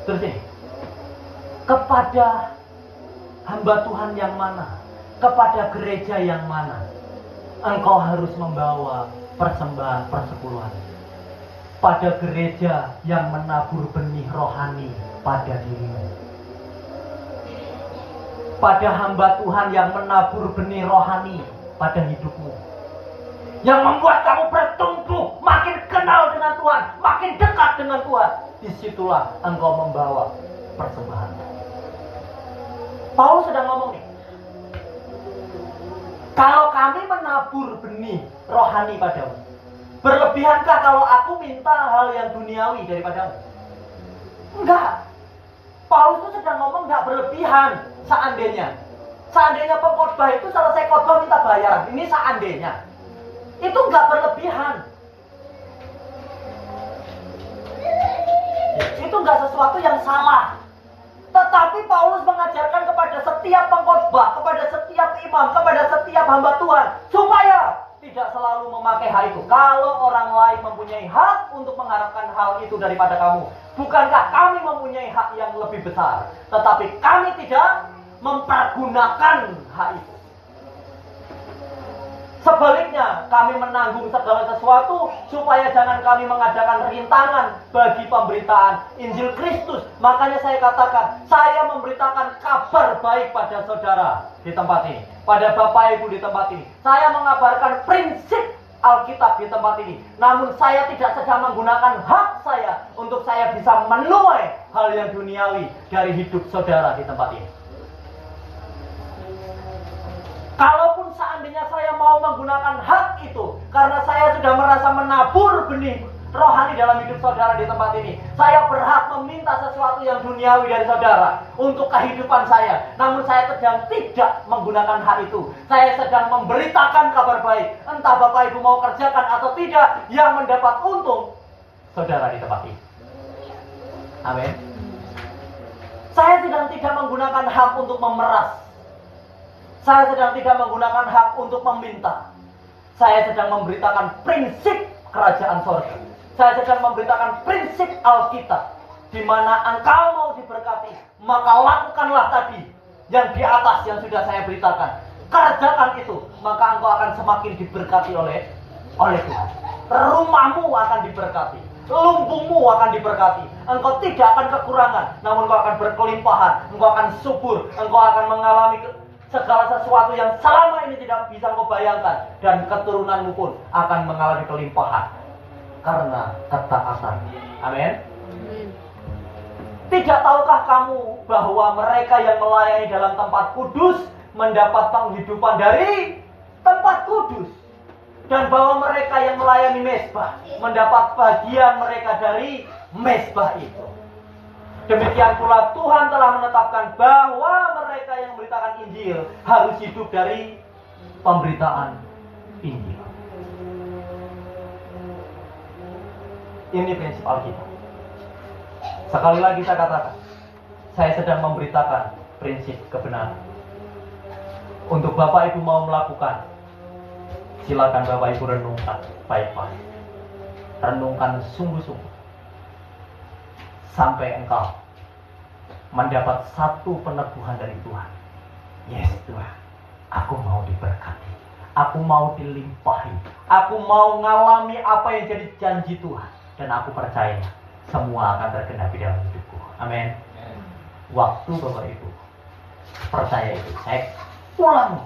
Terus ini, kepada hamba Tuhan yang mana, kepada gereja yang mana engkau harus membawa persembahan persepuluhan? Pada gereja yang menabur benih rohani pada dirimu. Pada hamba Tuhan yang menabur benih rohani pada hidupmu. Yang membuat kamu bertumbuh, makin kenal dengan Tuhan, makin dekat dengan Tuhan. Disitulah engkau membawa persembahan. Paulus sedang ngomong nih, kalau kami menabur benih rohani padamu, berlebihankah kalau aku minta hal yang duniawi daripadamu? Enggak. Paulus itu sedang ngomong enggak berlebihan. Seandainya pengkhotbah itu selesai khotbah minta bayaran. Ini seandainya. Itu enggak berlebihan. Itu enggak sesuatu yang salah. Tetapi Paulus mengajarkan kepada setiap pengkhotbah, kepada setiap imam, kepada setiap hamba Tuhan, supaya tidak selalu memakai hak itu. Kalau orang lain mempunyai hak untuk mengharapkan hal itu daripada kamu, bukankah kami mempunyai hak yang lebih besar? Tetapi kami tidak mempergunakan hak itu. Sebaliknya, kami menanggung segala sesuatu supaya jangan kami mengadakan rintangan bagi pemberitaan Injil Kristus. Makanya saya katakan, saya memberitakan kabar baik pada saudara di tempat ini, pada Bapak Ibu di tempat ini. Saya mengabarkan prinsip Alkitab di tempat ini. Namun saya tidak sedang menggunakan hak saya untuk saya bisa menuai hal yang duniawi dari hidup saudara di tempat ini. Kalaupun seandainya saya mau menggunakan hak itu, karena saya sudah merasa menabur benih rohani dalam hidup saudara di tempat ini, saya berhak meminta sesuatu yang duniawi dari saudara untuk kehidupan saya. Namun saya sedang tidak menggunakan hak itu. Saya sedang memberitakan kabar baik. Entah Bapak Ibu mau kerjakan atau tidak, yang mendapat untung saudara di tempat ini. Amin. Saya sedang tidak menggunakan hak untuk memeras. Saya sedang tidak menggunakan hak untuk meminta. Saya sedang memberitakan prinsip kerajaan sorga. Saya sedang memberitakan prinsip Alkitab. Di mana engkau mau diberkati, maka lakukanlah tadi yang di atas yang sudah saya beritakan. Kerjakan itu, maka engkau akan semakin diberkati oleh Tuhan. Rumahmu akan diberkati, lumbungmu akan diberkati. Engkau tidak akan kekurangan, namun engkau akan berkelimpahan. Engkau akan subur, engkau akan mengalami segala sesuatu yang selama ini tidak bisa engkau bayangkan. Dan keturunanmu pun akan mengalami kelimpahan karena ketaatan. Amin. Tidak tahukah kamu bahwa mereka yang melayani dalam tempat kudus mendapat penghidupan dari tempat kudus, dan bahwa mereka yang melayani mezbah mendapat bagian mereka dari mezbah itu. Demikian pula Tuhan telah menetapkan bahwa mereka yang memberitakan Injil harus hidup dari pemberitaan Injil. Ini prinsip Alkitab. Sekali lagi saya katakan, saya sedang memberitakan prinsip kebenaran. Untuk Bapak Ibu mau melakukan, silakan Bapak Ibu renungkan baik-baik. Renungkan sungguh-sungguh. Sampai engkau mendapat satu peneguhan dari Tuhan. Yes Tuhan, aku mau diberkati. Aku mau dilimpahi. Aku mau ngalami apa yang jadi janji Tuhan. Dan aku percaya semua akan tergenapi dalam hidupku. Amin. Waktu Bapak Ibu percaya itu, saya ulang